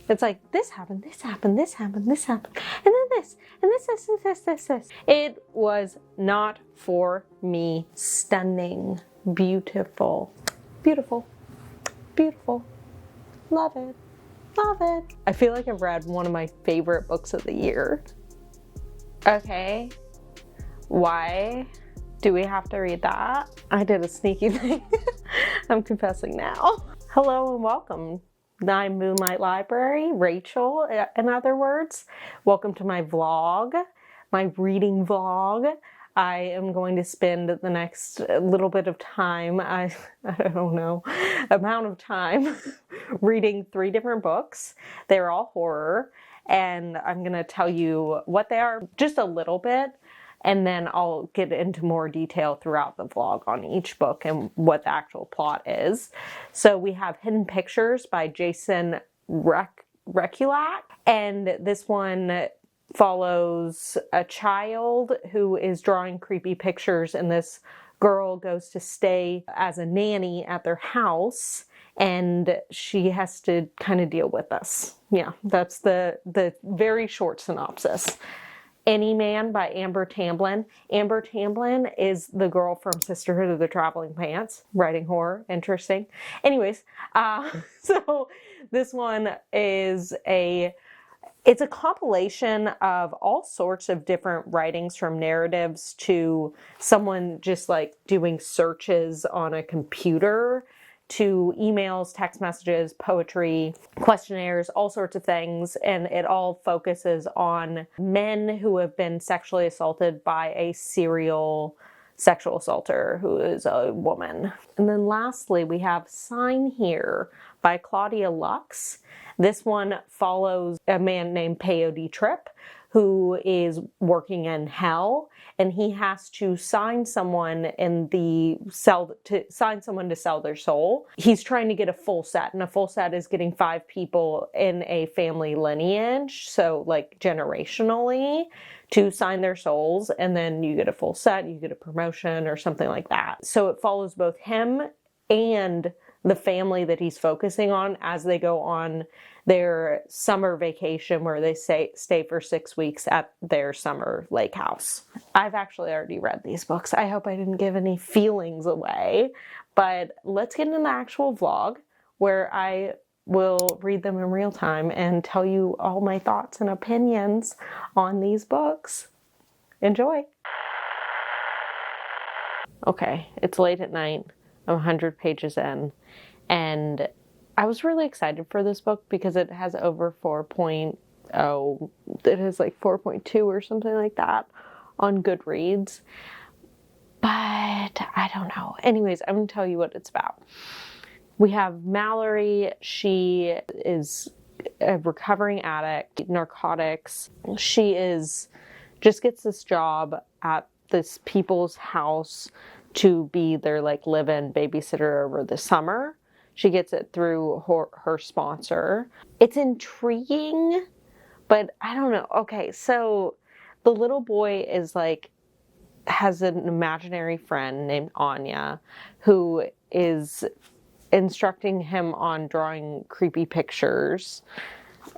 It's like, this happened, this happened, this happened, this happened, and then this, and this. It was not for me. Stunning, beautiful, beautiful, beautiful. Love it, love it. I feel like I've read one of my favorite books of the year. Okay, why do we have to read that? I did a sneaky thing. I'm confessing now. Hello and welcome. I'm Moonlight Library, Rachel, in other words. Welcome to my vlog, my reading vlog. I am going to spend the next little bit of time, I don't know, amount of time reading 3 different books. They're all horror, and I'm going to tell you what they are just a little bit, and then I'll get into more detail throughout the vlog on each book and what the actual plot is. So we have Hidden Pictures by Jason Rekulak, and this one follows a child who is drawing creepy pictures, and this girl goes to stay as a nanny at their house, and she has to kind of deal with this. Yeah, that's the very short synopsis. Any Man by Amber Tamblyn. Amber Tamblyn is the girl from Sisterhood of the Traveling Pants, writing horror, interesting. Anyways, so this one is it's a compilation of all sorts of different writings, from narratives to someone just like doing searches on a computer, to emails, text messages, poetry, questionnaires, all sorts of things. And it all focuses on men who have been sexually assaulted by a serial sexual assaulter who is a woman. And then lastly, we have Sign Here by Claudia Lux. This one follows a man named Peyote Trip, who is working in hell, and he has to sign someone to sell their soul. He's trying to get a full set, and a full set is getting 5 people in a family lineage, so like generationally, to sign their souls, and then you get a full set, you get a promotion or something like that. So it follows both him and the family that he's focusing on as they go on their summer vacation, where they stay for 6 weeks at their summer lake house. I've actually already read these books. I hope I didn't give any feelings away, but let's get into the actual vlog where I will read them in real time and tell you all my thoughts and opinions on these books. Enjoy. Okay, it's late at night. I'm 100 pages in, and I was really excited for this book because it has over 4.0, it has like 4.2 or something like that on Goodreads, but I don't know. Anyways, I'm going to tell you what it's about. We have Mallory. She is a recovering addict, narcotics. She just gets this job at this people's house to be their like live-in babysitter over the summer. She gets it through her sponsor. It's intriguing, but I don't know. Okay, so the little boy has an imaginary friend named Anya who is instructing him on drawing creepy pictures.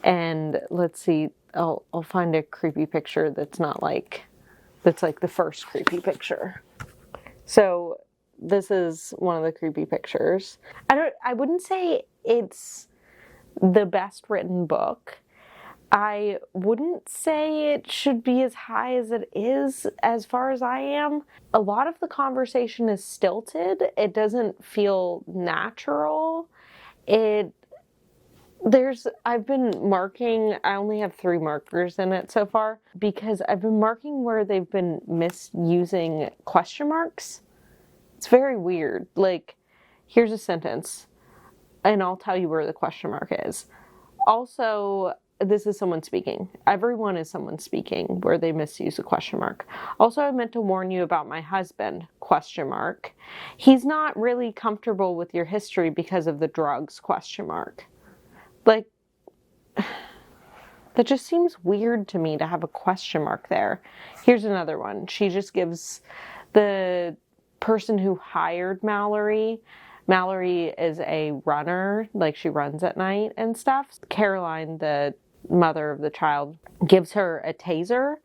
And let's see, I'll find a creepy picture that's like the first creepy picture. So this is one of the creepy pictures. I wouldn't say it's the best written book. I wouldn't say it should be as high as it is as far as I am. A lot of the conversation is stilted. It doesn't feel natural. I've been marking, I only have 3 markers in it so far, because I've been marking where they've been misusing question marks. It's very weird. Like, here's a sentence, and I'll tell you where the question mark is. Also, this is someone speaking. Everyone is someone speaking where they misuse a question mark. Also, I meant to warn you about my husband, question mark. He's not really comfortable with your history because of the drugs, question mark. Like, that just seems weird to me to have a question mark there. Here's another one. She just gives the person who hired Mallory Mallory is a runner, like she runs at night and stuff. Caroline, the mother of the child, gives her a taser.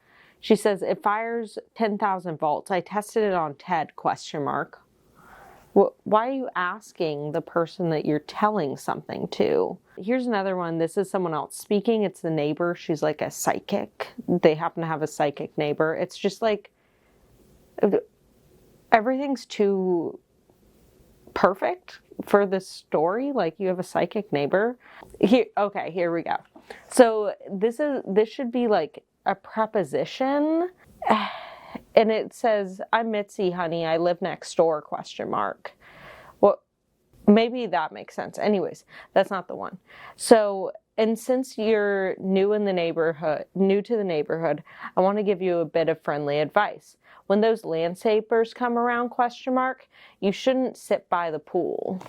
She says, it fires 10,000 volts. I tested it on Ted, ? Why are you asking the person that you're telling something to? Here's another one. This is someone else speaking. It's the neighbor. She's like a psychic. They happen to have a psychic neighbor. It's just like, everything's too perfect for this story. Like, you have a psychic neighbor. Here we go. So this should be like a preposition. And it says, I'm Mitzi, honey. I live next door, ? Well, maybe that makes sense. Anyways, that's not the one. So, and since you're new to the neighborhood, I want to give you a bit of friendly advice. When those landscapers come around, ? You shouldn't sit by the pool.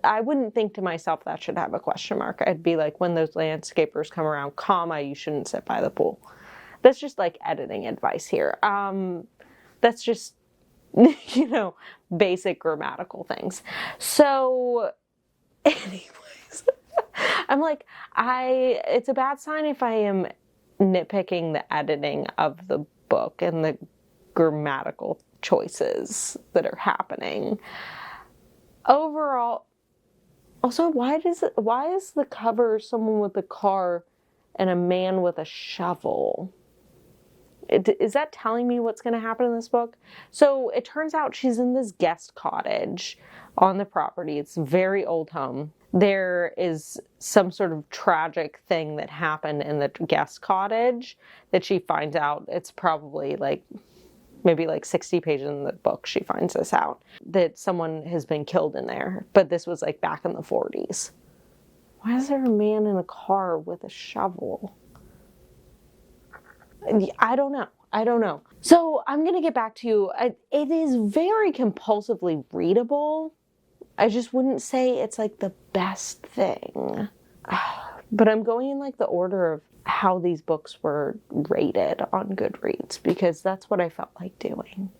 I wouldn't think to myself that should have a ? I'd be like, when those landscapers come around, you shouldn't sit by the pool. That's just like editing advice here. That's just, basic grammatical things. So, anyways, I'm like, it's a bad sign if I am nitpicking the editing of the book and the grammatical choices that are happening. Overall, also, why is the cover someone with a car and a man with a shovel? Is that telling me what's going to happen in this book? So it turns out she's in this guest cottage on the property. It's a very old home. There is some sort of tragic thing that happened in the guest cottage that she finds out. It's probably maybe 60 pages in the book she finds this out, that someone has been killed in there. But this was back in the 40s. Why is there a man in a car with a shovel? I don't know. So I'm going to get back to you. It is very compulsively readable. I just wouldn't say it's the best thing. But I'm going in the order of how these books were rated on Goodreads, because that's what I felt like doing.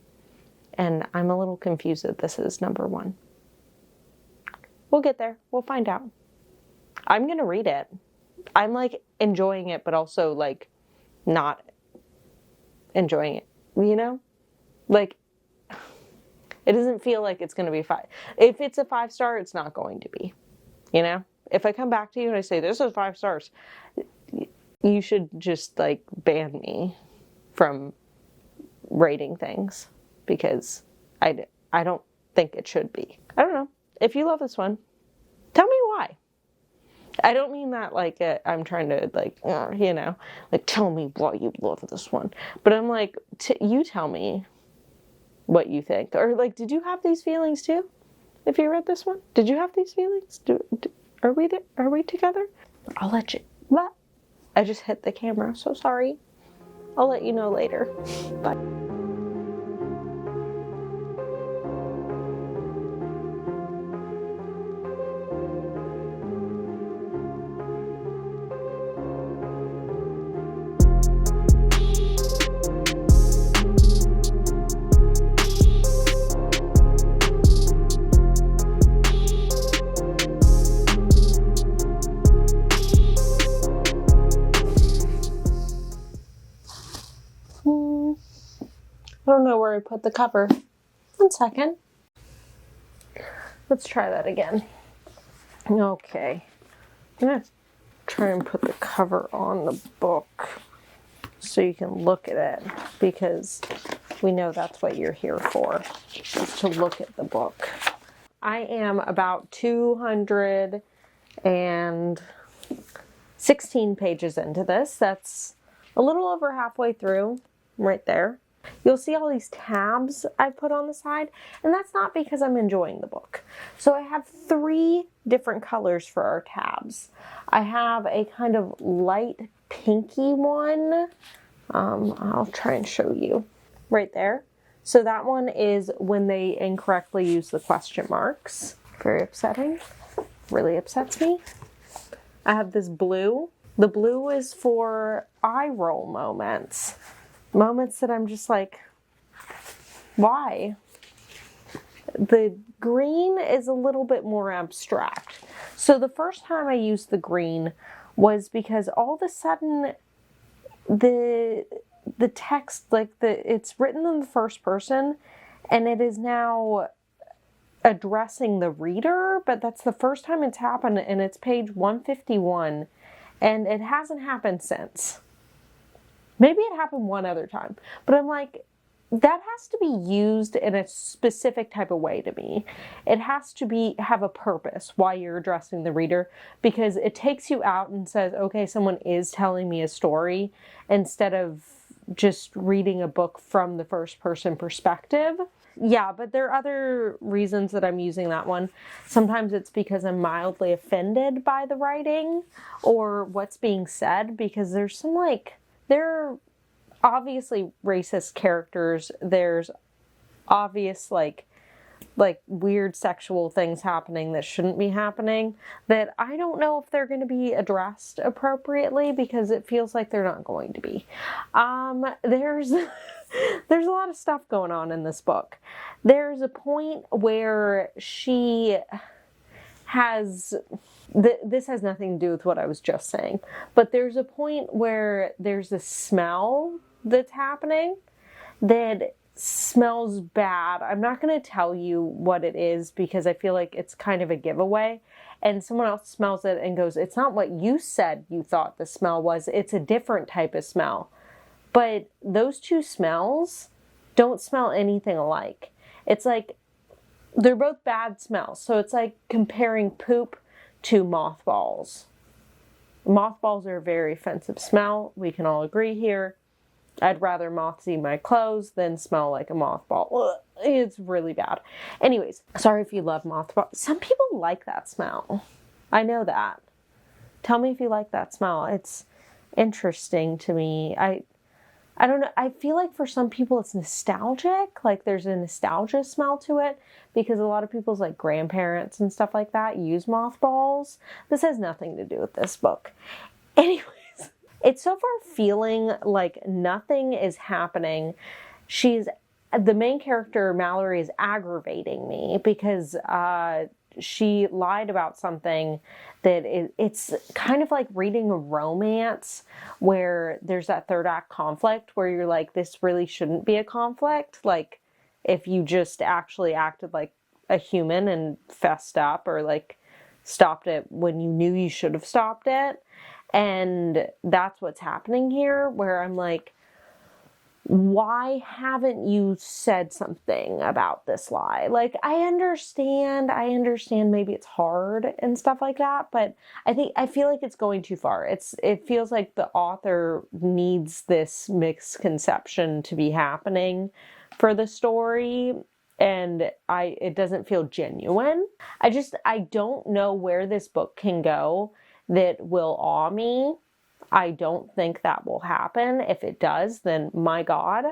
And I'm a little confused that this is number 1. We'll get there. We'll find out. I'm going to read it. I'm enjoying it, but also not enjoying it, it doesn't feel like it's going to be 5. If it's a 5-star, it's not going to be, if I come back to you and I say, this is 5 stars, you should just ban me from rating things, because I don't think it should be. I don't know. If you love this one, tell me why. I don't mean that I'm trying to tell me why you love this one. But I'm you tell me what you think. Or did you have these feelings too? If you read this one, did you have these feelings? Are we together? I'll let you. What? I just hit the camera. So sorry. I'll let you know later. Bye. I don't know where I put the cover. 1 second. Let's try that again. Okay. I'm going to try and put the cover on the book so you can look at it, because we know that's what you're here for, is to look at the book. I am about 216 pages into this. That's a little over halfway through, right there. You'll see all these tabs I put on the side, and that's not because I'm enjoying the book. So I have 3 different colors for our tabs. I have a kind of light pinky one. I'll try and show you right there. So that one is when they incorrectly use the question marks. Very upsetting. Really upsets me. I have this blue. The blue is for eye roll moments. Moments that I'm just why? the green is a little bit more abstract. So the first time I used the green was because all of a sudden the text, like it's written in the first person, and it is now addressing the reader, but that's the first time it's happened, and it's page 151, and it hasn't happened since. Maybe it happened one other time, but I'm like, that has to be used in a specific type of way to me. It has to have a purpose why you're addressing the reader, because it takes you out and says, okay, someone is telling me a story, instead of just reading a book from the first person perspective. Yeah, but there are other reasons that I'm using that one. Sometimes it's because I'm mildly offended by the writing or what's being said, because there's some there are obviously racist characters. There's obvious like weird sexual things happening that shouldn't be happening, that I don't know if they're going to be addressed appropriately, because it feels like they're not going to be. There's there's a lot of stuff going on in this book. There's a point where she has this has nothing to do with what I was just saying, but there's a point where there's a smell that's happening that smells bad. I'm not going to tell you what it is, because I feel like it's kind of a giveaway. And someone else smells it and goes, it's not what you said you thought the smell was. It's a different type of smell. But those two smells don't smell anything alike. It's like they're both bad smells. So it's like comparing poop to mothballs. Mothballs are a very offensive smell. We can all agree here. I'd rather moths eat my clothes than smell like a mothball. Ugh, it's really bad. Anyways, sorry if you love mothballs. Some people like that smell. I know that. Tell me if you like that smell. It's interesting to me. I don't know. I feel like for some people it's nostalgic. Like there's a nostalgia smell to it, because a lot of people's like grandparents and stuff like that use mothballs. This has nothing to do with this book. Anyways, it's so far feeling like nothing is happening. The main character, Mallory, is aggravating me because she lied about something that it's kind of like reading a romance where there's that third act conflict where you're like, this really shouldn't be a conflict. Like if you just actually acted like a human and fessed up, or like stopped it when you knew you should have stopped it. And that's what's happening here, where I'm like, why haven't you said something about this lie? Like, I understand maybe it's hard and stuff like that, but I feel like it's going too far. It feels like the author needs this misconception to be happening for the story, and it doesn't feel genuine. I don't know where this book can go that will awe me. I don't think that will happen. If it does, then my God,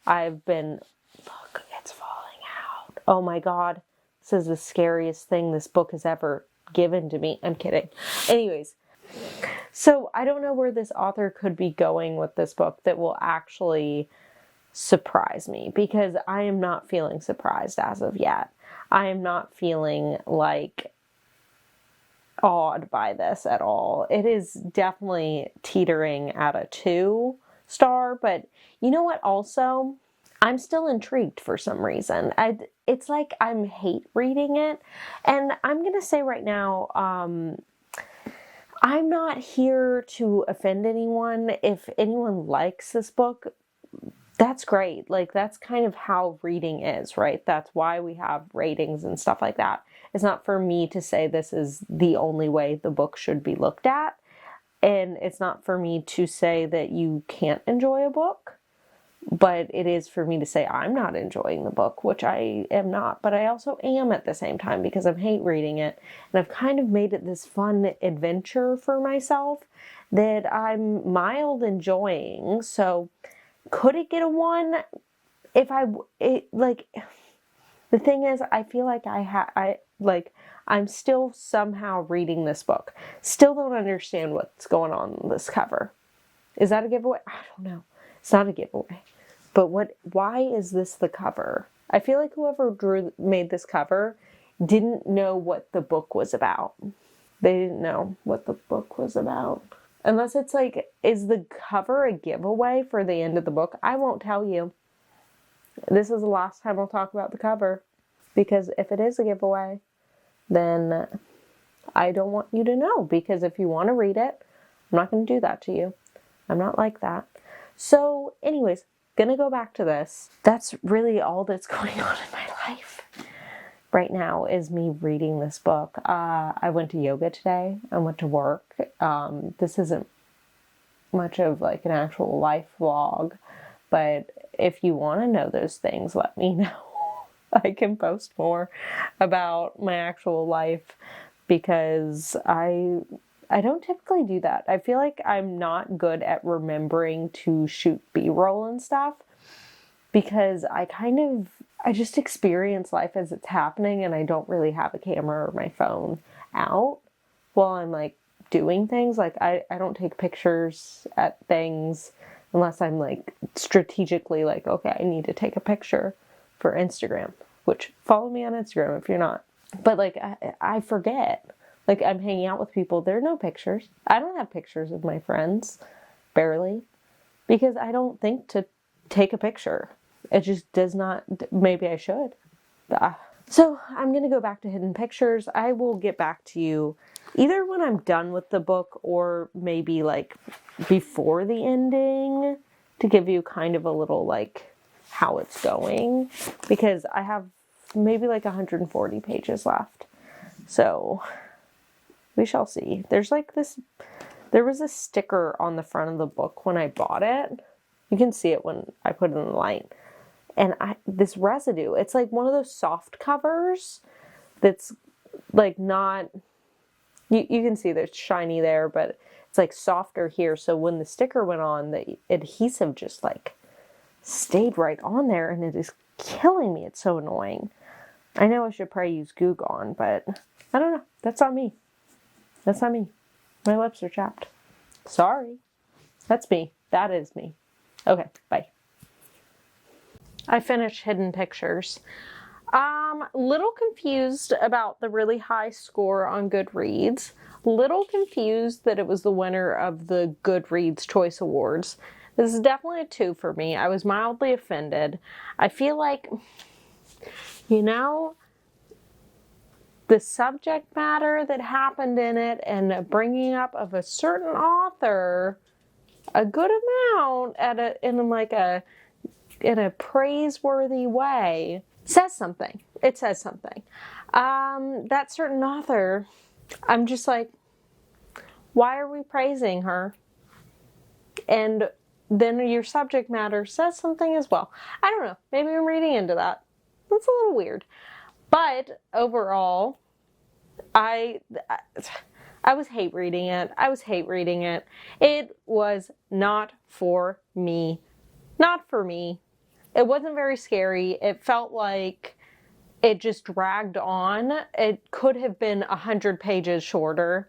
look, it's falling out. Oh my God, this is the scariest thing this book has ever given to me. I'm kidding. Anyways, so I don't know where this author could be going with this book that will actually surprise me, because I am not feeling surprised as of yet. I am not feeling like awed by this at all. It is definitely teetering at a 2-star, but you know what also? I'm still intrigued for some reason. It's like I'm hate reading it, and I'm gonna say right now, I'm not here to offend anyone. If anyone likes this book, that's great. Like, that's kind of how reading is, right? That's why we have ratings and stuff like that. It's not for me to say this is the only way the book should be looked at. And it's not for me to say that you can't enjoy a book. But it is for me to say I'm not enjoying the book, which I am not. But I also am at the same time, because I hate reading it. And I've kind of made it this fun adventure for myself that I'm mild enjoying. So could it get a 1? The thing is, I feel like I'm still somehow reading this book. Still don't understand what's going on in this cover. Is that a giveaway? I don't know. It's not a giveaway. But why is this the cover? I feel like whoever made this cover didn't know what the book was about. They didn't know what the book was about. Unless it's like, is the cover a giveaway for the end of the book? I won't tell you. This is the last time I'll talk about the cover. Because if it is a giveaway, then I don't want you to know. Because if you want to read it, I'm not going to do that to you. I'm not like that. So anyways, gonna go back to this. That's really all that's going on in my life right now is me reading this book. I went to yoga today. I went to work. This isn't much of like an actual life vlog, but if you want to know those things, let me know. I can post more about my actual life because I don't typically do that. I feel like I'm not good at remembering to shoot B-roll and stuff because I just experience life as it's happening and I don't really have a camera or my phone out while I'm like doing things. Like I don't take pictures at things unless I'm like strategically like, okay, I need to take a picture for Instagram, which follow me on Instagram if you're not. But like I forget. Like, I'm hanging out with people. There are no pictures. I don't have pictures of my friends. Barely. Because I don't think to take a picture. It just does not... Maybe I should. So, I'm going to go back to hidden pictures. I will get back to you either when I'm done with the book or maybe, like, before the ending to give you kind of a little, like, how it's going. Because I have maybe, like, 140 pages left. So... we shall see. There was a sticker on the front of the book when I bought it. You can see it when I put it in the light. And this residue, it's like one of those soft covers that's like not, you can see there's shiny there, but it's like softer here. So when the sticker went on, the adhesive just like stayed right on there and it is killing me. It's so annoying. I know I should probably use Goo Gone, but I don't know. That's on me. That's not me. My lips are chapped. Sorry. That's me. That is me. Okay, bye. I finished Hidden Pictures. Little confused about the really high score on Goodreads. Little confused that it was the winner of the Goodreads Choice Awards. This is definitely a 2 for me. I was mildly offended. I feel like, you know... the subject matter that happened in it and a bringing up of a certain author a good amount in a praiseworthy way says something. It says something. That certain author, I'm just like, why are we praising her? And then your subject matter says something as well. I don't know. Maybe I'm reading into that. That's a little weird. But overall, I was hate reading it. It was not for me. Not for me. It wasn't very scary. It felt like it just dragged on. It could have been 100 pages shorter.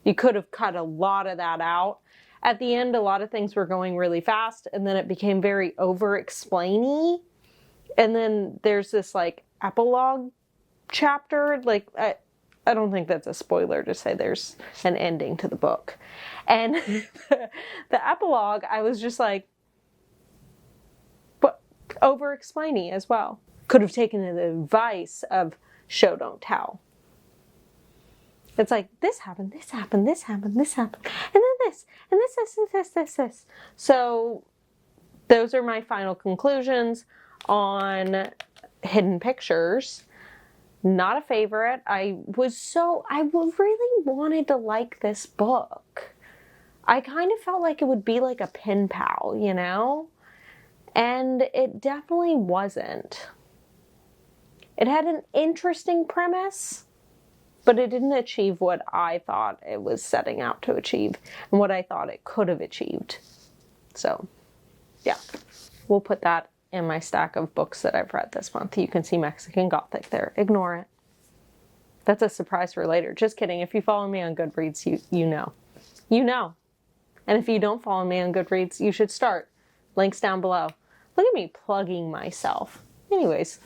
You could have cut a lot of that out. At the end, a lot of things were going really fast, and then it became very over-explainy. And then there's this like epilogue chapter, like I don't think that's a spoiler to say there's an ending to the book. And the epilogue, I was just like, but over-explaining as well. Could have taken the advice of show, don't tell. It's like, this happened, this happened, this happened, this happened, and then this, and this. So those are my final conclusions on Hidden Pictures. Not a favorite. I really wanted to like this book. I kind of felt like it would be like a pen pal, you know? And it definitely wasn't. It had an interesting premise, but it didn't achieve what I thought it was setting out to achieve and what I thought it could have achieved. So, yeah. We'll put that in my stack of books that I've read this month. You can see Mexican Gothic there. Ignore it. That's a surprise for later. Just kidding. If you follow me on Goodreads, you know. You know. And if you don't follow me on Goodreads, you should start. Links down below. Look at me plugging myself. Anyways.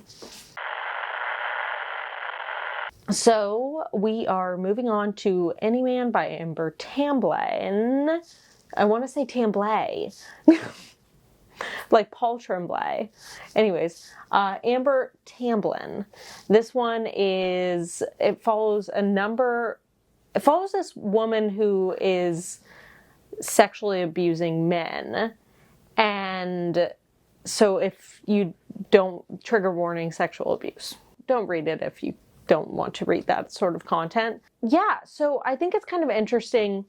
So we are moving on to Any Man by Amber Tamblyn. I want to say Tamblay. Like Paul Tremblay. Anyways, Amber Tamblyn. This one it follows this woman who is sexually abusing men. And so if you don't, trigger warning, sexual abuse. Don't read it if you don't want to read that sort of content. Yeah, so I think it's kind of interesting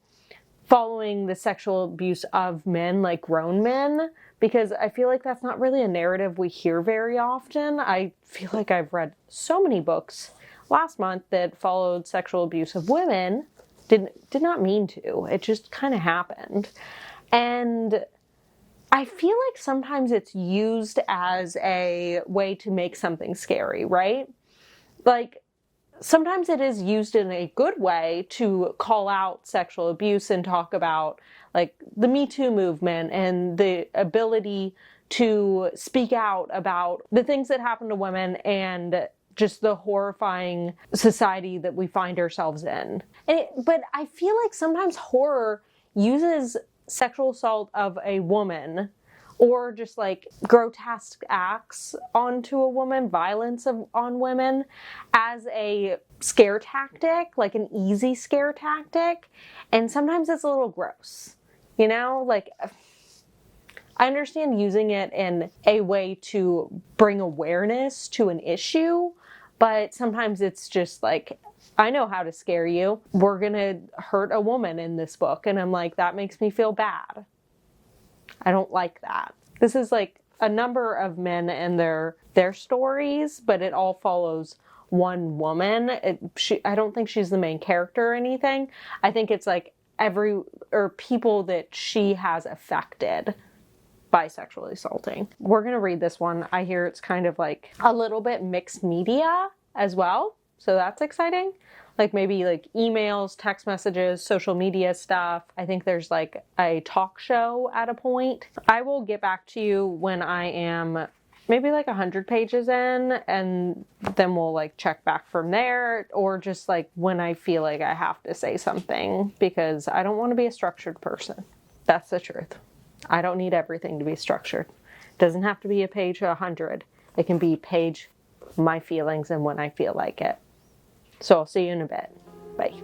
following the sexual abuse of men, like grown men, because I feel like that's not really a narrative we hear very often. I feel like I've read so many books last month that followed sexual abuse of women. Did not mean to. It just kind of happened. And I feel like sometimes it's used as a way to make something scary, right? Like, sometimes it is used in a good way to call out sexual abuse and talk about like the Me Too movement and the ability to speak out about the things that happen to women and just the horrifying society that we find ourselves in. But I feel like sometimes horror uses sexual assault of a woman or just like grotesque acts onto a woman, violence on women, as a scare tactic, like an easy scare tactic. And sometimes it's a little gross, you know? Like, I understand using it in a way to bring awareness to an issue, but sometimes it's just like, I know how to scare you. We're gonna hurt a woman in this book. And I'm like, that makes me feel bad. I don't like that. This is like a number of men and their stories, but it all follows one woman. I don't think she's the main character or anything. I think it's like people that she has affected by sexually assaulting. We're gonna read this one. I hear it's kind of like a little bit mixed media as well, so that's exciting. Like maybe like emails, text messages, social media stuff. I think there's like a talk show at a point. I will get back to you when I am maybe like 100 pages in, and then we'll like check back from there, or just like when I feel like I have to say something, because I don't want to be a structured person. That's the truth. I don't need everything to be structured. It doesn't have to be a page 100. It can be page my feelings and when I feel like it. So I'll see you in a bit. Bye.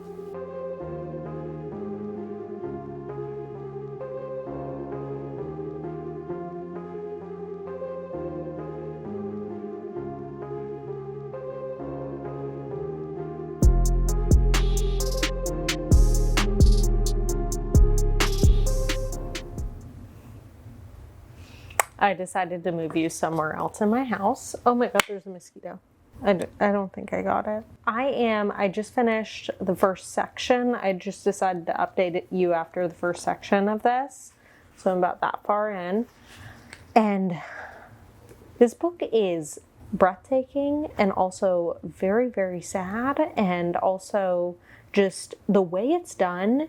I decided to move you somewhere else in my house. Oh my God, there's a mosquito. I don't think I got it. I just finished the first section. I just decided to update you after the first section of this. So I'm about that far in. And this book is breathtaking and also very, very sad. And also just the way it's done,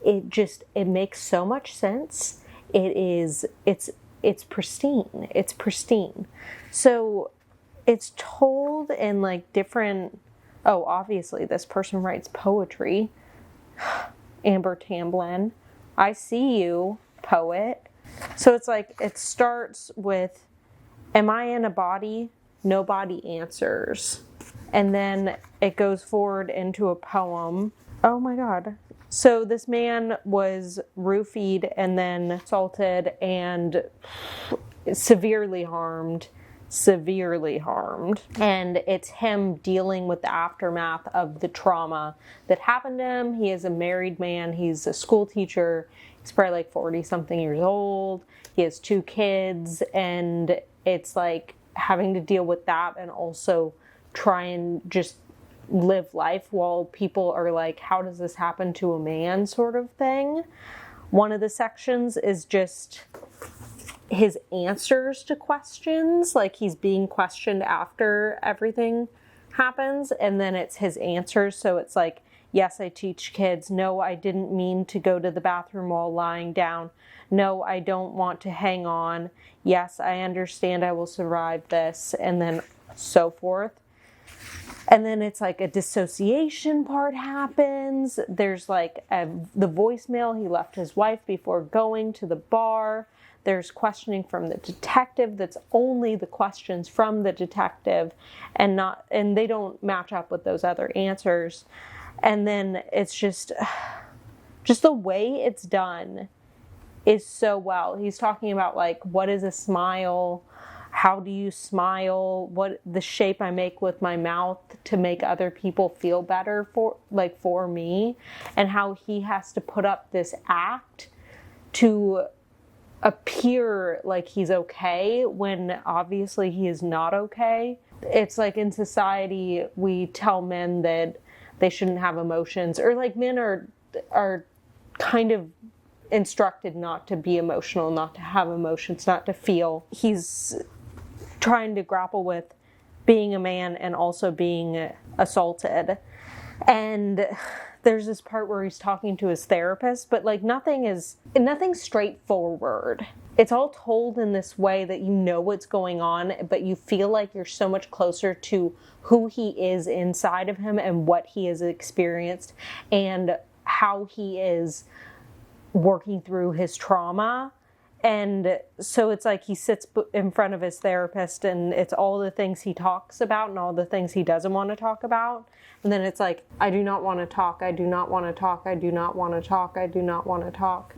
it makes so much sense. It's pristine. It's pristine. So it's told in like different, obviously this person writes poetry. Amber Tamblyn. I see you, poet. So it's like, it starts with, am I in a body? Nobody answers. And then it goes forward into a poem. Oh my God. So this man was roofied and then assaulted and severely harmed. And it's him dealing with the aftermath of the trauma that happened to him. He is a married man. He's a school teacher. He's probably like 40 something years old. He has 2 kids, and it's like having to deal with that and also try and just live life while people are like, how does this happen to a man, sort of thing. One of the sections is just his answers to questions, like he's being questioned after everything happens, and then it's his answers. So it's like Yes, I teach kids. No, I didn't mean to go to the bathroom while lying down. No, I don't want to hang on. Yes, I understand I will survive this. And then so forth. And then it's like a dissociation part happens. There's like the voicemail he left his wife before going to the bar. There's questioning from the detective that's only the questions from the detective and they don't match up with those other answers. And then it's just the way it's done is so well. He's talking about like, what is a smile? How do you smile? What the shape I make with my mouth to make other people feel better for me, and how he has to put up this act to appear like he's okay when obviously he is not okay. It's like in society we tell men that they shouldn't have emotions, or like men are kind of instructed not to be emotional, not to have emotions, not to feel. He's trying to grapple with being a man and also being assaulted. And there's this part where he's talking to his therapist, but like nothing's straightforward. It's all told in this way that you know what's going on, but you feel like you're so much closer to who he is inside of him and what he has experienced and how he is working through his trauma. And so it's like he sits in front of his therapist and it's all the things he talks about and all the things he doesn't want to talk about. And then it's like, I do not want to talk. I do not want to talk. I do not want to talk. I do not want to talk.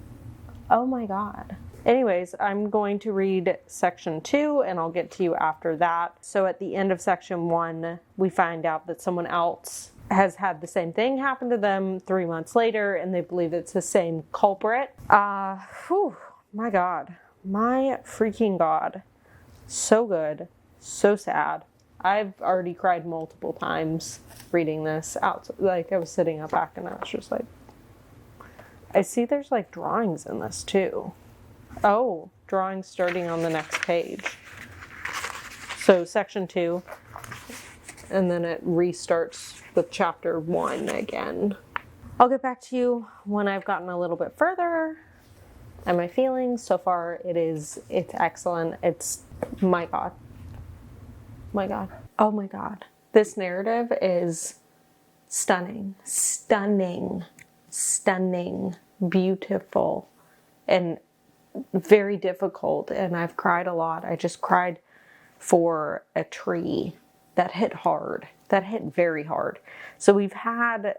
Oh my God. Anyways, I'm going to read section 2 and I'll get to you after that. So at the end of section 1, we find out that someone else has had the same thing happen to them 3 months later and they believe it's the same culprit. My God. My freaking God. So good. So sad. I've already cried multiple times reading this out. Like I was sitting up back and I was just like, I see there's like drawings in this too. Oh, drawings starting on the next page. So section 2, and then it restarts with chapter 1 again. I'll get back to you when I've gotten a little bit further. And my feelings so far, it's excellent. It's, my God. My God. Oh my God. This narrative is stunning, beautiful, and very difficult. And I've cried a lot. I just cried for a tree that hit hard, that hit very hard. So we've had,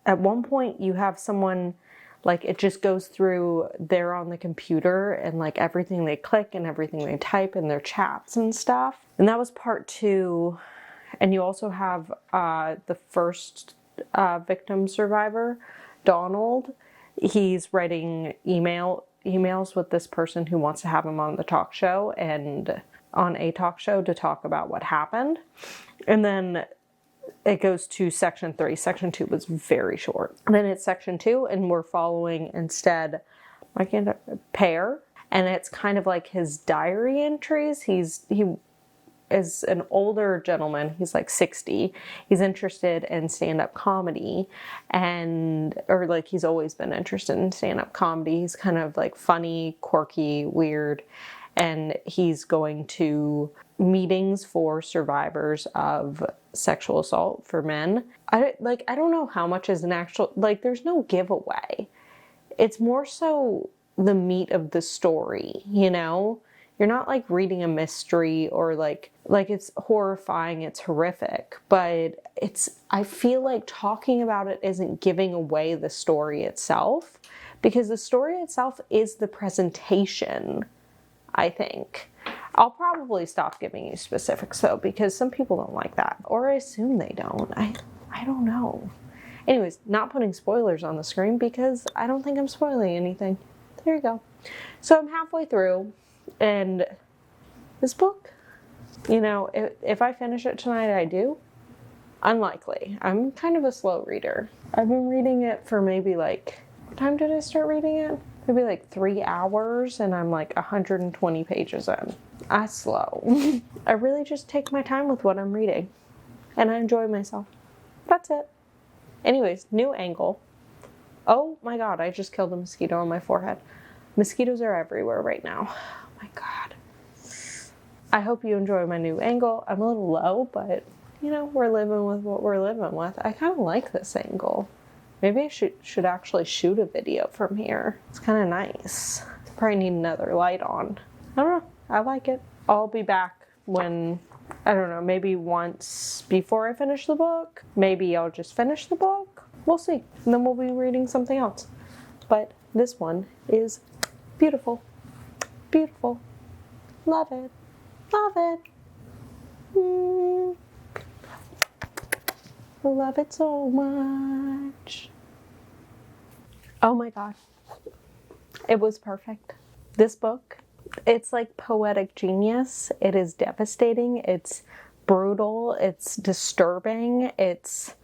at one point you have someone, like it just goes through there on the computer and like everything they click and everything they type in their chats and stuff. And that was part 2. And you also have the first victim survivor, Donald. He's writing emails with this person who wants to have him on the talk show and on a talk show to talk about what happened. And then it goes to section 3. Section 2 was very short. And then it's section 2, and we're following instead like a pair, and it's kind of like his diary entries. He is an older gentleman. He's like 60. He's interested in stand-up comedy, or like he's always been interested in stand-up comedy. He's kind of like funny, quirky, weird, and he's going to meetings for survivors of sexual assault for men. I don't know how much is an actual, like there's no giveaway. It's more so the meat of the story, you know? You're not like reading a mystery or like it's horrifying, it's horrific, but I feel like talking about it isn't giving away the story itself, because the story itself is the presentation, I think. I'll probably stop giving you specifics though, because some people don't like that, or I assume they don't. I don't know. Anyways, not putting spoilers on the screen because I don't think I'm spoiling anything. There you go. So I'm halfway through, and this book, you know, if I finish it tonight, I do. Unlikely. I'm kind of a slow reader. I've been reading it for maybe like, what time did I start reading it? Maybe like 3 hours, and I'm like 120 pages in. I'm slow. I really just take my time with what I'm reading, and I enjoy myself. That's it. Anyways, new angle. Oh my god, I just killed a mosquito on my forehead. Mosquitoes are everywhere right now. Oh my god. I hope you enjoy my new angle. I'm a little low, but you know, we're living with what we're living with. I kind of like this angle. Maybe I should actually shoot a video from here. It's kind of nice. Probably need another light on. I don't know. I like it. I'll be back when, I don't know, maybe once before I finish the book. Maybe I'll just finish the book. We'll see. And then we'll be reading something else. But this one is beautiful. Beautiful. Love it. Love it. Love it so much. Oh my god. It was perfect. This book, it's like poetic genius. It is devastating. It's brutal. It's disturbing. It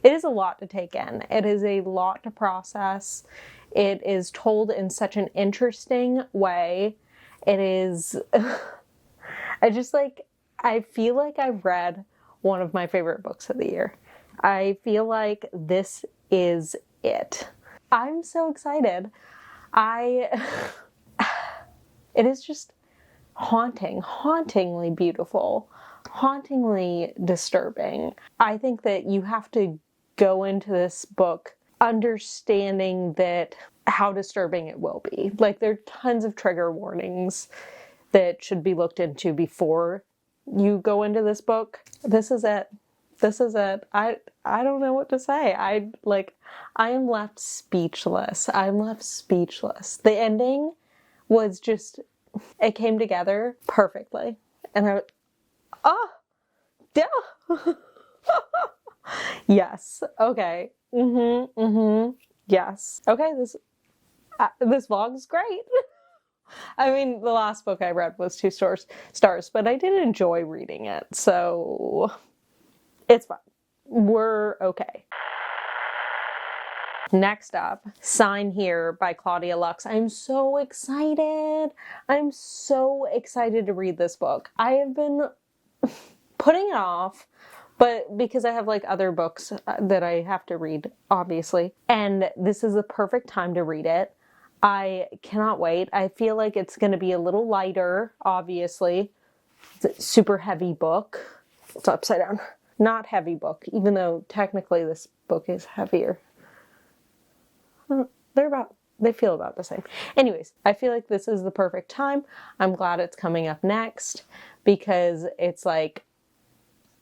is a lot to take in. It is a lot to process. It is told in such an interesting way. It is, I feel like I've read one of my favorite books of the year. I feel like this is it. I'm so excited. It is just hauntingly beautiful, hauntingly disturbing. I think that you have to go into this book understanding that how disturbing it will be. Like, there are tons of trigger warnings that should be looked into before you go into this book. This is it. This is it. I don't know what to say. I am left speechless. I'm left speechless. The ending was just, it came together perfectly. And yes. Okay. Yes. Okay, this vlog's great. I mean, the last book I read was 2 stars, but I did enjoy reading it, so it's fine. We're okay. Next up, Sign Here by Claudia Lux. I'm so excited. I'm so excited to read this book. I have been putting it off, but because I have like other books that I have to read, obviously, and this is the perfect time to read it. I cannot wait. I feel like it's going to be a little lighter, obviously. It's a super heavy book. It's upside down. Not heavy book, even though technically this book is heavier. They feel about the same. Anyways, I feel like this is the perfect time. I'm glad it's coming up next because it's like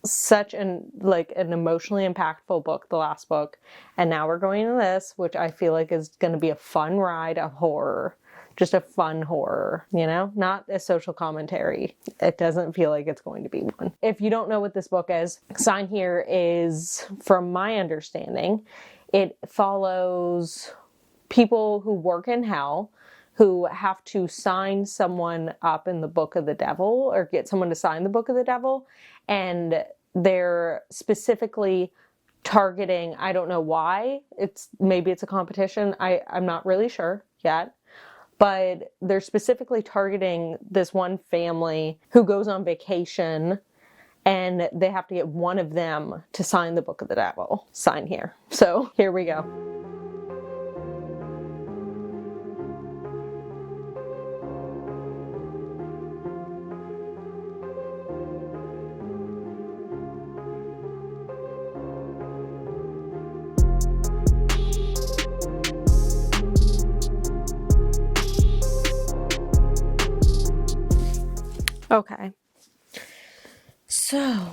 such an emotionally impactful book, the last book, and now we're going to this, which I feel like is going to be a fun ride of horror, just a fun horror, you know, not a social commentary. It doesn't feel like it's going to be one. If you don't know what this book is, Sign Here is, from my understanding, it follows people who work in hell who have to sign someone up in the book of the devil, or get someone to sign the book of the devil, and they're specifically targeting, I don't know why, maybe it's a competition, I'm not really sure yet, but they're specifically targeting this one family who goes on vacation, and they have to get one of them to sign the book of the devil. Sign Here. So here we go. Okay, so,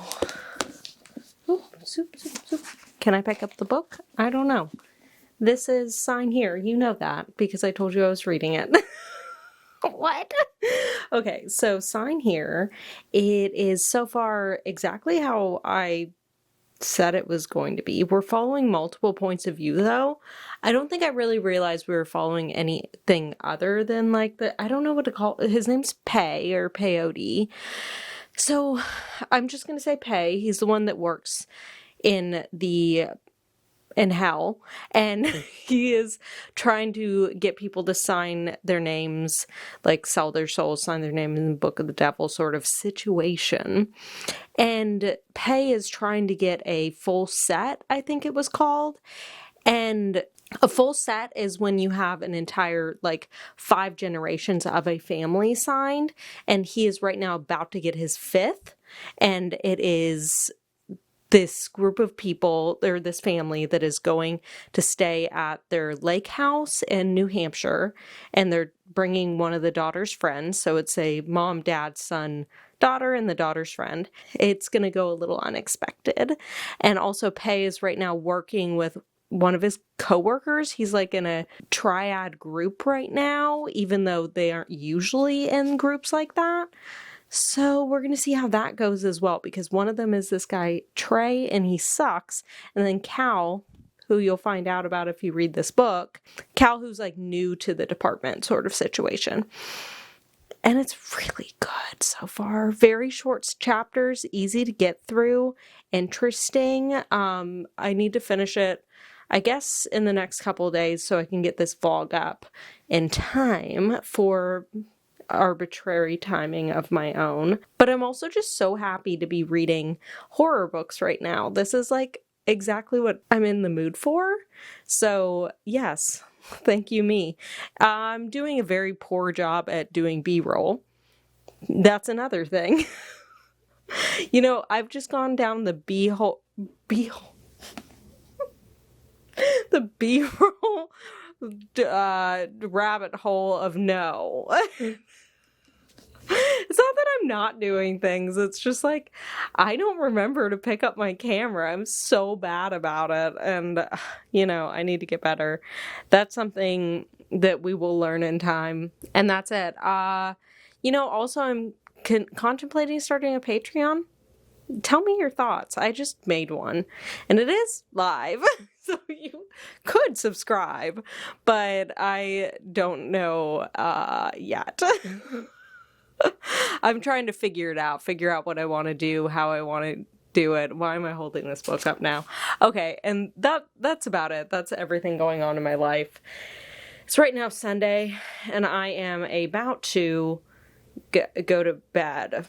can I pick up the book? I don't know. This is Sign Here. You know that because I told you I was reading it. What? Okay, so Sign Here. It is so far exactly how I said it was going to be. We're following multiple points of view though. I don't think I really realized we were following anything other than like I don't know what to call it. His name's Pei or Peyote. So I'm just going to say Pei. He's the one that works in the in hell, and he is trying to get people to sign their names, like sell their souls, sign their name in the book of the devil sort of situation. And Pei is trying to get a full set, I think it was called. And a full set is when you have an entire, like, 5 generations of a family signed, and he is right now about to get his 5th, and it is this group of people, or this family, that is going to stay at their lake house in New Hampshire, and they're bringing one of the daughter's friends, so it's a mom, dad, son, daughter, and the daughter's friend. It's going to go a little unexpected. And also Pei is right now working with one of his coworkers. He's like in a triad group right now, even though they aren't usually in groups like that. So we're going to see how that goes as well, because one of them is this guy, Trey, and he sucks. And then Cal, who you'll find out about if you read this book, Cal, who's like new to the department sort of situation. And it's really good so far. Very short chapters, easy to get through, interesting. I need to finish it, I guess, in the next couple of days so I can get this vlog up in time for arbitrary timing of my own. But I'm also just so happy to be reading horror books right now. This is like exactly what I'm in the mood for. So yes, thank you, me. I'm doing a very poor job at doing B-roll. That's another thing. You know, I've just gone down the B-hole, the B-roll rabbit hole of no. It's not that I'm not doing things. It's just like, I don't remember to pick up my camera. I'm so bad about it. And, you know, I need to get better. That's something that we will learn in time. And that's it. You know, also I'm contemplating starting a Patreon. Tell me your thoughts. I just made one. And it is live. So you could subscribe. But I don't know yet. I'm trying to figure out what I want to do, how I want to do it. Why am I holding this book up now? Okay, and that's about it. That's everything going on in my life. It's right now Sunday, and I am about to go to bed.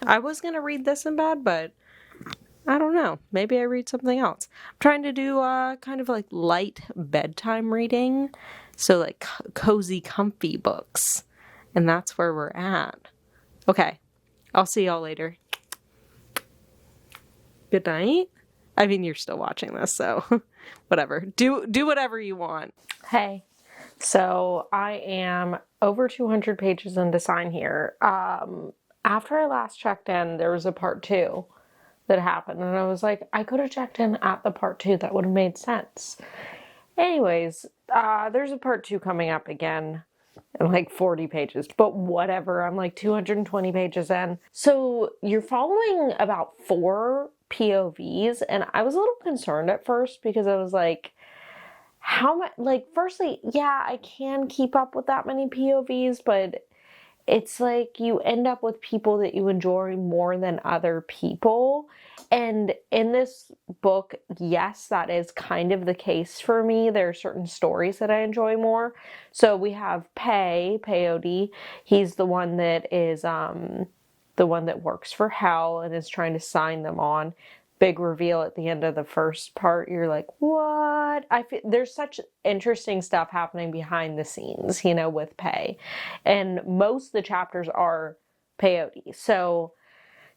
I was going to read this in bed, but I don't know. Maybe I read something else. I'm trying to do kind of like light bedtime reading, so like cozy, comfy books. And that's where we're at. Okay. I'll see y'all later. Good night. I mean, you're still watching this, so whatever. Do whatever you want. Hey. So I am over 200 pages into sign here. After I last checked in, there was a part 2 that happened. And I was like, I could have checked in at the part 2. That would have made sense. Anyways, there's a part 2 coming up again. And like 40 pages, but whatever. I'm like 220 pages in. So you're following about 4 POVs, and I was a little concerned at first because I was like, how much? Like, firstly, yeah, I can keep up with that many POVs, but it's like you end up with people that you enjoy more than other people. And in this book, yes, that is kind of the case for me. There are certain stories that I enjoy more. So we have Peyote. He's the one that is the one that works for Hell and is trying to sign them on. Big reveal at the end of the first part. You're like, what? I feel there's such interesting stuff happening behind the scenes, you know, with Pei. And most of the chapters are Peyote. So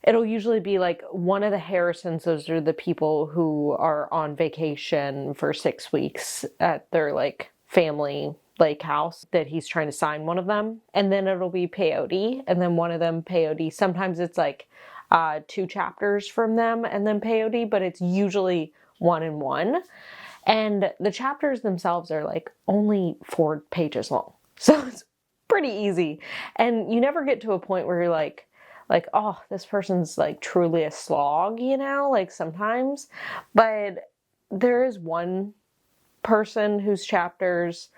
it'll usually be like one of the Harrisons. Those are the people who are on vacation for 6 weeks at their like family lake house that he's trying to sign one of them. And then it'll be Peyote. And then one of them Peyote. Sometimes it's like 2 chapters from them and then Peyote, but it's usually 1 and 1. And the chapters themselves are like only 4 pages long. So it's pretty easy. And you never get to a point where you're like, oh, this person's like truly a slog, you know, like sometimes. But there is one person whose chapters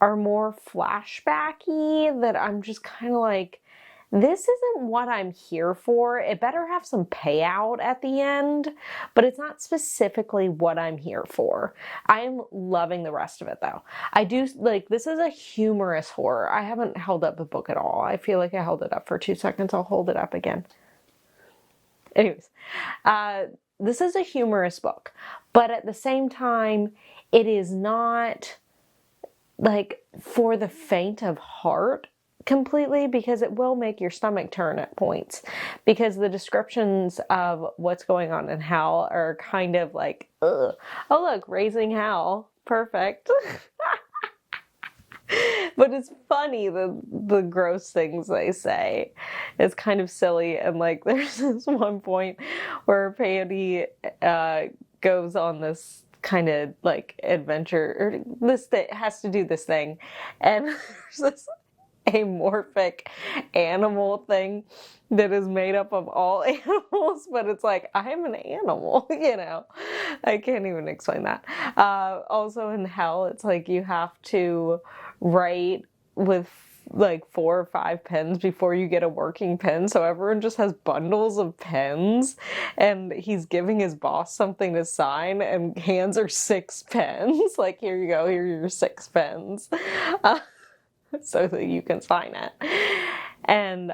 are more flashbacky that I'm just kind of like, this isn't what I'm here for. It better have some payout at the end, but it's not specifically what I'm here for. I'm loving the rest of it though. I do like, this is a humorous horror. I haven't held up the book at all. I feel like I held it up for 2 seconds. I'll hold it up again. Anyways, this is a humorous book, but at the same time, it is not like for the faint of heart completely, because it will make your stomach turn at points, because the descriptions of what's going on in hell are kind of like, ugh. Oh look, raising hell, perfect. But it's funny, the gross things they say. It's kind of silly, and like there's this one point where Patty goes on this kind of like adventure, or this thing has to do this thing, and there's this amorphic animal thing that is made up of all animals, but it's like, I'm an animal, you know. I can't even explain that. Also in hell, it's like you have to write with like 4 or 5 pens before you get a working pen, so everyone just has bundles of pens, and he's giving his boss something to sign, and hands are 6 pens. Like, here you go, here are your 6 pens. So that you can sign it. And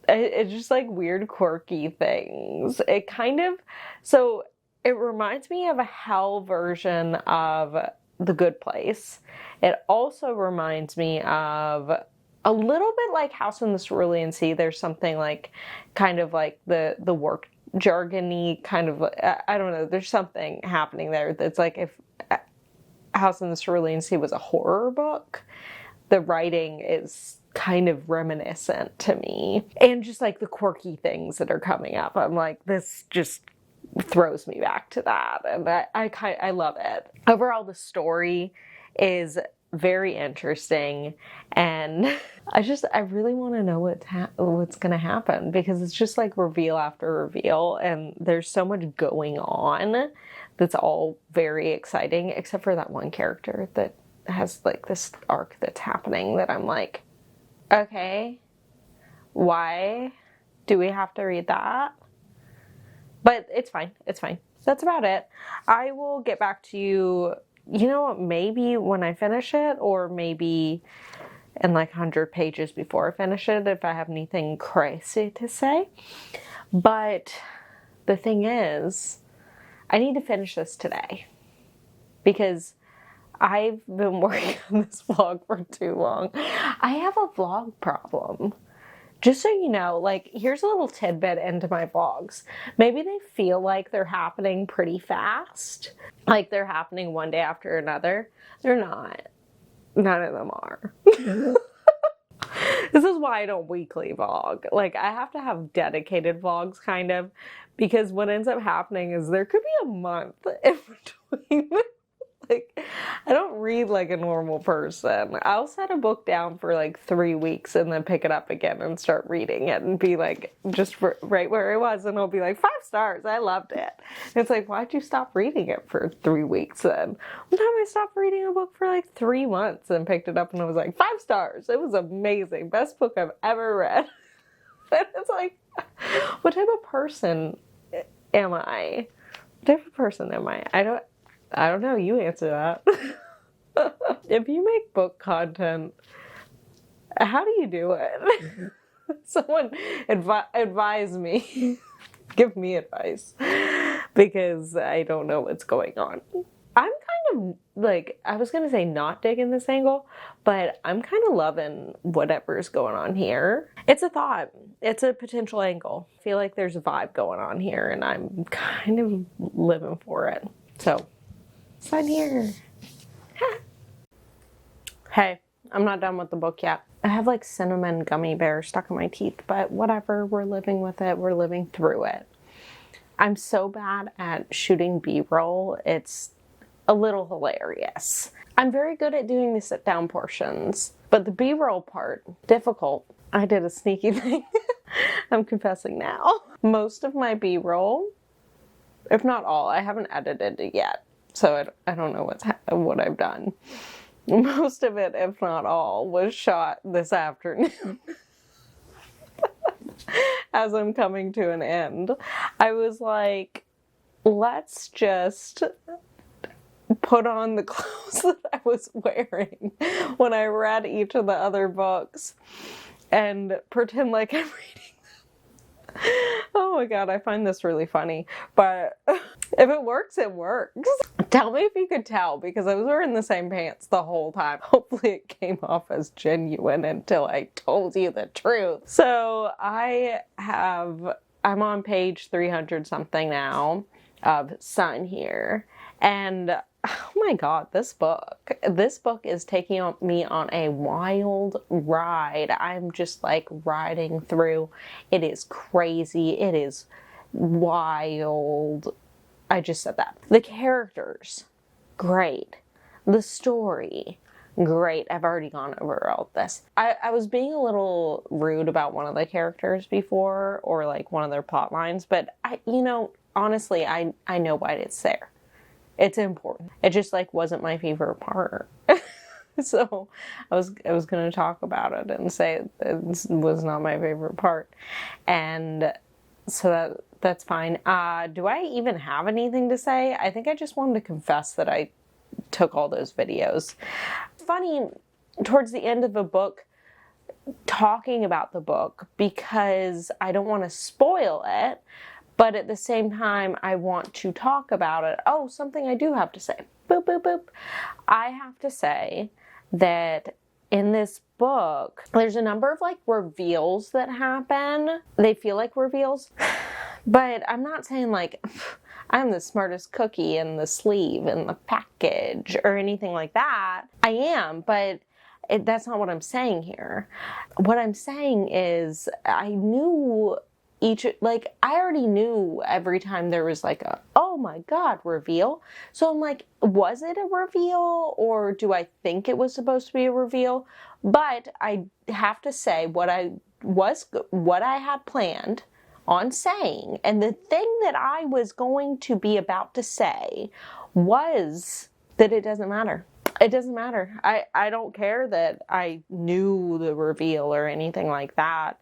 it's just like weird, quirky things. It kind of, so it reminds me of a hell version of The Good Place. It also reminds me of a little bit like House in the Cerulean Sea. There's something like, kind of like the work jargony kind of, I don't know, there's something happening there that's like if House in the Cerulean Sea was a horror book, the writing is kind of reminiscent to me. And just like the quirky things that are coming up, I'm like, this just throws me back to that. And I love it. Overall, the story is very interesting, and I really want to know what's going to happen, because it's just like reveal after reveal, and there's so much going on that's all very exciting, except for that one character that has like this arc that's happening that I'm like, okay, why do we have to read that? But it's fine. It's fine. That's about it. I will get back to you, you know what, maybe when I finish it, or maybe in like 100 pages before I finish it, if I have anything crazy to say. But the thing is, I need to finish this today, because I've been working on this vlog for too long. I have a vlog problem. Just so you know, like, here's a little tidbit into my vlogs. Maybe they feel like they're happening pretty fast. Like they're happening one day after another. They're not. None of them are. This is why I don't weekly vlog. Like, I have to have dedicated vlogs, kind of, because what ends up happening is there could be a month in between. Like, I don't read like a normal person. I'll set a book down for like 3 weeks and then pick it up again and start reading it and be like, just right where I was, and I'll be like, 5 stars, I loved it. And it's like, why'd you stop reading it for 3 weeks then? One time I stopped reading a book for like 3 months and picked it up and I was like, 5 stars. It was amazing. Best book I've ever read. And it's like, what type of person am I? What type of person am I? I don't know, you answer that. If you make book content, how do you do it? Someone advise me. Give me advice. Because I don't know what's going on. I'm kind of like, I was going to say not digging this angle, but I'm kind of loving whatever's going on here. It's a thought. It's a potential angle. I feel like there's a vibe going on here, and I'm kind of living for it. So, sign here. Hey, I'm not done with the book yet. I have like cinnamon gummy bears stuck in my teeth, but whatever, we're living with it. We're living through it. I'm so bad at shooting B-roll. It's a little hilarious. I'm very good at doing the sit down portions, but the B-roll part, difficult. I did a sneaky thing. I'm confessing now. Most of my B-roll, if not all, I haven't edited it yet, so I don't know what I've done. Most of it, if not all, was shot this afternoon. as I'm coming to an end. I was like, let's just put on the clothes that I was wearing when I read each of the other books and pretend like I'm reading them. Oh my god, I find this really funny. But if it works, it works. Tell me if you could tell, because I was wearing the same pants the whole time. Hopefully it came off as genuine until I told you the truth. So I'm on page 300 something now of Sun here. And oh my god, this book is taking me on a wild ride. I'm just like riding through. It is crazy. It is wild. I just said that. The characters, great. The story, great. I've already gone over all of this. I was being a little rude about one of the characters before, or like one of their plot lines, but honestly, I know why it's there. It's important. It just like wasn't my favorite part. So I was going to talk about it and say it was not my favorite part. And so that's fine. Do I even have anything to say? I think I just wanted to confess that I took all those videos. Funny, towards the end of a book, talking about the book, because I don't want to spoil it, but at the same time, I want to talk about it. Oh, something I do have to say. Boop, boop, boop. I have to say that in this book, there's a number of like reveals that happen. They feel like reveals, but I'm not saying like I'm the smartest cookie in the sleeve in the package or anything like that. I am, but that's not what I'm saying here. What I'm saying is I already knew every time there was like a, oh my god, reveal. So I'm like, was it a reveal, or do I think it was supposed to be a reveal? But I have to say what I had planned on saying, and the thing that I was going to be about to say was that it doesn't matter. It doesn't matter. I don't care that I knew the reveal or anything like that.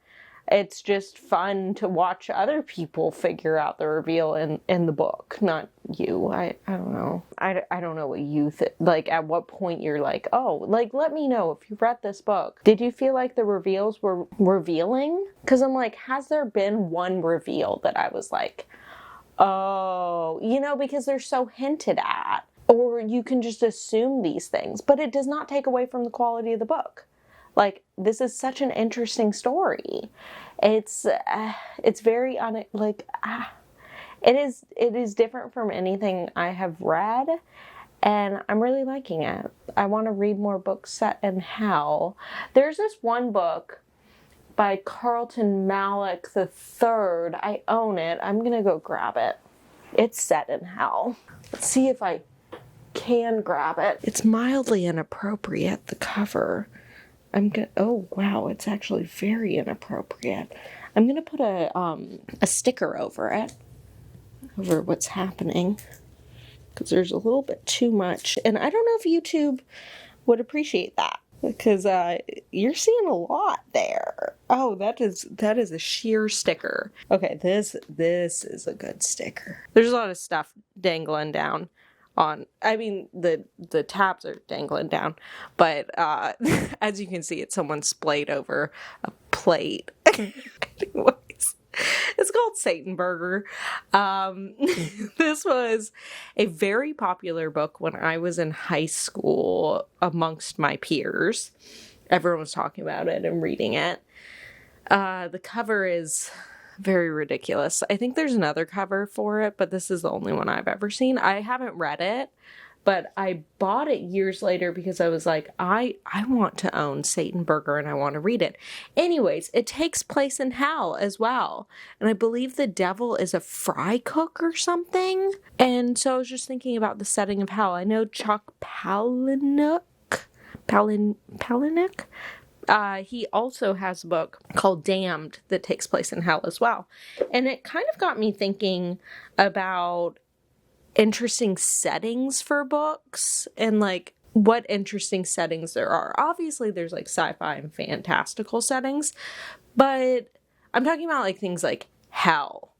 It's just fun to watch other people figure out the reveal in the book, not you. I don't know. I don't know what you like, at what point you're like, oh, like, let me know if you read this book. Did you feel like the reveals were revealing? Because I'm like, has there been one reveal that I was like, oh, because they're so hinted at, or you can just assume these things, but it does not take away from the quality of the book. Like, this is such an interesting story. It's very it is different from anything I have read, and I'm really liking it. I want to read more books set in hell. There's this one book by Carlton Malik III. I own it. I'm gonna go grab it. It's set in hell. Let's see if I can grab it. It's mildly inappropriate, the cover. Oh wow, it's actually very inappropriate. I'm gonna put a sticker over it, over what's happening, because there's a little bit too much, and I don't know if YouTube would appreciate that, because you're seeing a lot there. Oh, that is a sheer sticker. Okay, this is a good sticker. There's a lot of stuff dangling down on, I mean, the tabs are dangling down, but as you can see, it's someone splayed over a plate. Anyways, it's called Satan Burger. This was a very popular book when I was in high school amongst my peers. Everyone was talking about it and reading it. The cover is very ridiculous. I think there's another cover for it, but this is the only one I've ever seen. I haven't read it, but I bought it years later because I was like, I want to own Satan Burger and I want to read it. Anyways, it takes place in hell as well. And I believe the devil is a fry cook or something. And so I was just thinking about the setting of hell. I know Chuck Palahniuk, he also has a book called Damned that takes place in hell as well. And it kind of got me thinking about interesting settings for books and like what interesting settings there are. Obviously there's like sci-fi and fantastical settings, but I'm talking about like things like hell.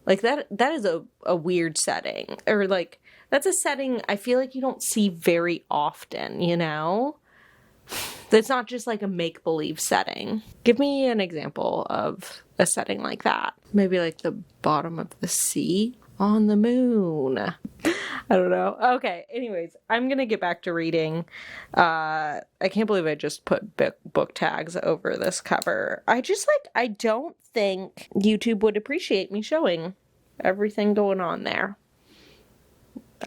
Like that is a weird setting. Or like that's a setting I feel like you don't see very often, you know? It's not just like a make-believe setting. Give me an example of a setting like that. Maybe like the bottom of the sea on the moon. I don't know. Okay, anyways, I'm gonna get back to reading. I can't believe I just put book tags over this cover. I don't think YouTube would appreciate me showing everything going on there.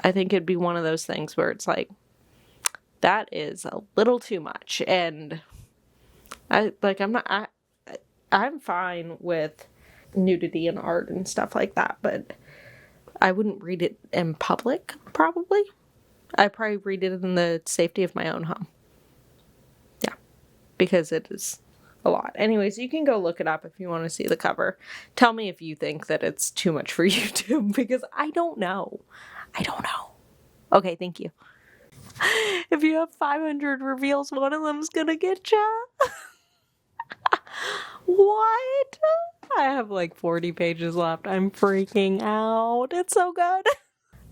I think it'd be one of those things where it's like, that is a little too much. And I'm fine with nudity and art and stuff like that, but I wouldn't read it in public, probably. I'd probably read it in the safety of my own home. Yeah, because it is a lot. Anyways, you can go look it up if you want to see the cover. Tell me if you think that it's too much for YouTube, because I don't know. Okay, thank you. If you have 500 reveals, one of them's gonna get ya. What? I have like 40 pages left. I'm freaking out. It's so good.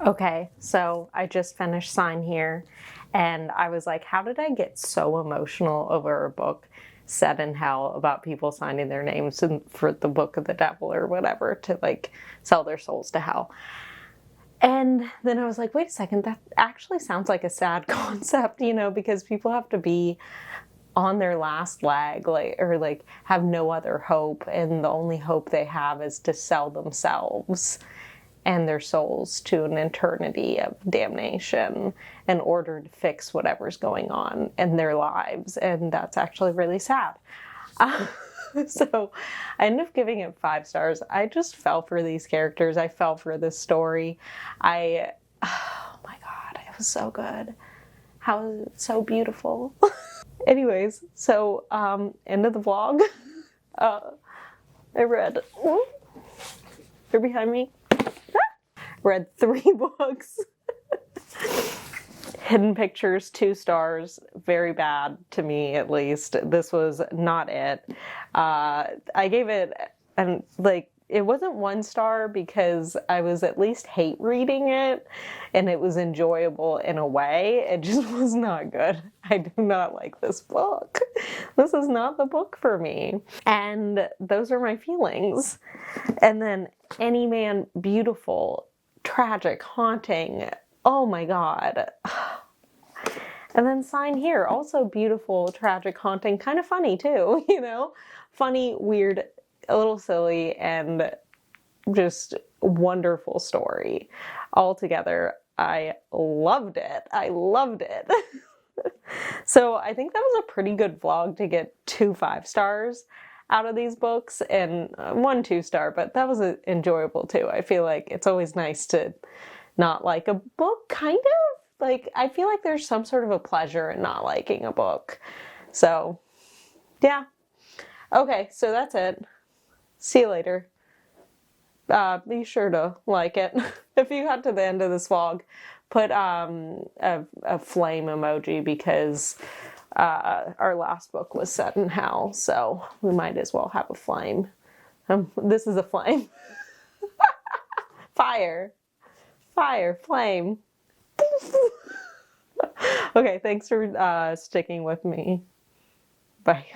Okay, so I just finished Sign Here, and I was like, how did I get so emotional over a book set in hell about people signing their names for the book of the devil or whatever to like sell their souls to hell? And then I was like, wait a second, that actually sounds like a sad concept, you know, because people have to be on their last leg, like, or like have no other hope, and the only hope they have is to sell themselves and their souls to an eternity of damnation in order to fix whatever's going on in their lives. And that's actually really sad. So I ended up giving it 5 stars. I just fell for these characters. I fell for this story. Oh my God, it was so good. How was it so beautiful? Anyways, so end of the vlog. I read, you're behind me. Read 3 books. Hidden Pictures, 2 stars. Very bad to me, at least. This was not it. I gave it, and like, it wasn't 1 star because I was at least hate reading it, and it was enjoyable in a way. It just was not good. I do not like this book. This is not the book for me. And those are my feelings. And then Any Man Beautiful, tragic, haunting. Oh my God. And then Sign Here, also beautiful, tragic, haunting, kind of funny too, you know? Funny, weird, a little silly, and just wonderful story. Altogether, I loved it. I loved it. So I think that was a pretty good vlog to get 2 5 stars out of these books, and 1 2 star, but that was enjoyable too. I feel like it's always nice to not like a book, kind of. Like, I feel like there's some sort of a pleasure in not liking a book. So, yeah. Okay, so that's it. See you later. Be sure to like it. If you got to the end of this vlog, put a flame emoji, because our last book was set in hell, so we might as well have a flame. This is a flame. Fire. Fire. Flame. Okay, thanks for sticking with me. Bye.